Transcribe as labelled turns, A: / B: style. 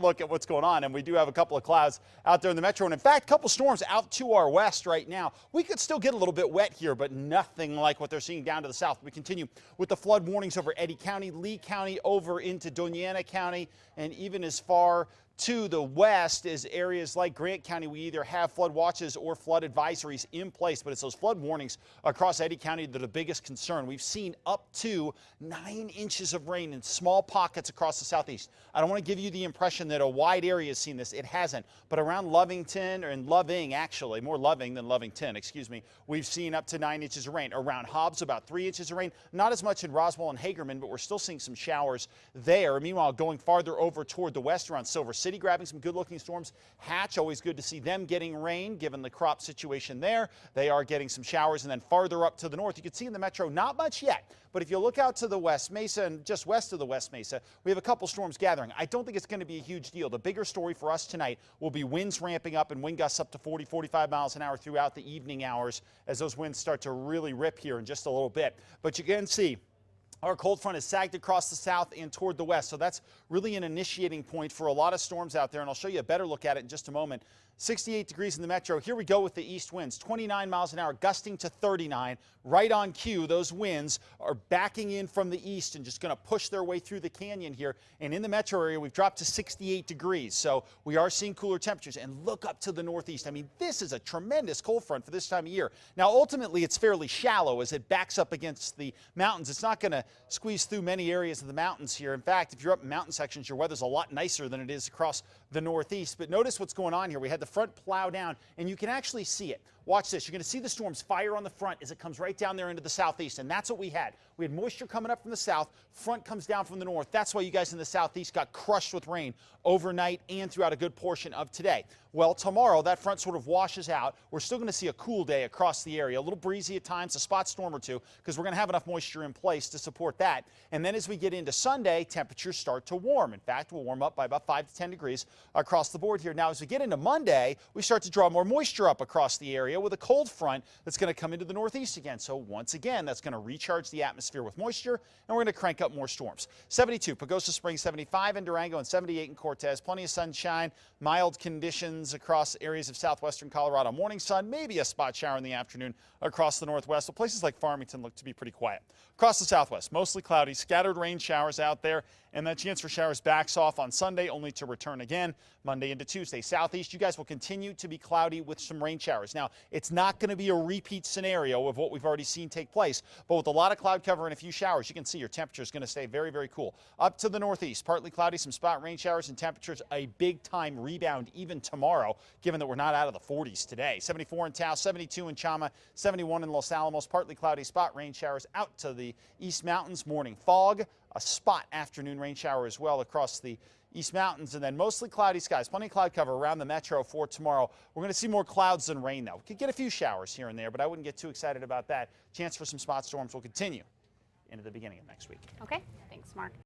A: Look at what's going on, and we do have a couple of clouds out there in the metro, and in fact, a couple storms out to our west right now. We could still get a little bit wet here, but nothing like what they're seeing down to the south. We continue with the flood warnings over Eddy County, Lee County, over into Doña Ana County, and even as far to the west is areas like Grant County. We either have flood watches or flood advisories in place, but it's those flood warnings across Eddy County that are the biggest concern. We've seen up to 9 inches of rain in small pockets across the southeast. I don't want to give you the impression that a wide area has seen this. It hasn't, but around Lovington, or in Loving actually, more Loving than Lovington, excuse me, we've seen up to 9 inches of rain. Around Hobbs, about 3 inches of rain. Not as much in Roswell and Hagerman, but we're still seeing some showers there. Meanwhile, going farther over toward the west around Silver City, grabbing some good-looking storms. Hatch, always good to see them getting rain, given the crop situation there. They are getting some showers, and then farther up to the north, you can see in the metro, not much yet, but if you look out to the West Mesa and just west of the West Mesa, we have a couple storms gathering. I don't think it's going to be a huge deal. The bigger story for us tonight will be winds ramping up and wind gusts up to 40, 45 miles an hour throughout the evening hours as those winds start to really rip here in just a little bit. But you can see our cold front has sagged across the south and toward the west, so that's really an initiating point for a lot of storms out there, and I'll show you a better look at it in just a moment. 68 degrees in the metro. Here we go with the east winds, 29 miles an hour, gusting to 39. Right on cue, those winds are backing in from the east and just going to push their way through the canyon here. And in the metro area, we've dropped to 68 degrees, so we are seeing cooler temperatures. And look up to the northeast. I mean, this is a tremendous cold front for this time of year. Now, ultimately, it's fairly shallow as it backs up against the mountains. It's not going to squeeze through many areas of the mountains here. In fact, if you're up in mountain sections, your weather's a lot nicer than it is across the northeast. But notice what's going on here. We had the front plow down, and you can actually see it. Watch this. You're going to see the storms fire on the front as it comes right down there into the southeast, and that's what we had. We had moisture coming up from the south. Front comes down from the north. That's why you guys in the southeast got crushed with rain overnight and throughout a good portion of today. Well, tomorrow that front sort of washes out. We're still going to see a cool day across the area, a little breezy at times, a spot storm or two, because we're going to have enough moisture in place to support that. And then as we get into Sunday, temperatures start to warm. In fact, we'll warm up by about 5 to 10 degrees across the board here. Now, as we get into Monday, we start to draw more moisture up across the area with a cold front that's going to come into the northeast again. So once again, that's going to recharge the atmosphere with moisture, and we're going to crank up more storms. 72, Pagosa Springs, 75 in Durango, and 78 in Cortez. Plenty of sunshine, mild conditions across areas of southwestern Colorado. Morning sun, maybe a spot shower in the afternoon across the northwest. But places like Farmington look to be pretty quiet. Across the southwest, mostly cloudy, scattered rain showers out there, and that chance for showers backs off on Sunday, only to return again Monday into Tuesday. Southeast, you guys will continue to be cloudy with some rain showers. Now, it's not going to be a repeat scenario of what we've already seen take place, but with a lot of cloud cover and a few showers, you can see your temperature is going to stay very, very cool. Up to the northeast, partly cloudy, some spot rain showers, and temperatures a big-time rebound even tomorrow, given that we're not out of the 40s today. 74 in Taos, 72 in Chama, 71 in Los Alamos, partly cloudy, spot rain showers out to the East Mountains, morning fog, a spot afternoon rain shower as well across the East Mountains, and then mostly cloudy skies. Plenty of cloud cover around the metro for tomorrow. We're going to see more clouds than rain, though. We could get a few showers here and there, but I wouldn't get too excited about that. Chance for some spot storms will continue into the beginning of next week.
B: Okay, thanks, Mark.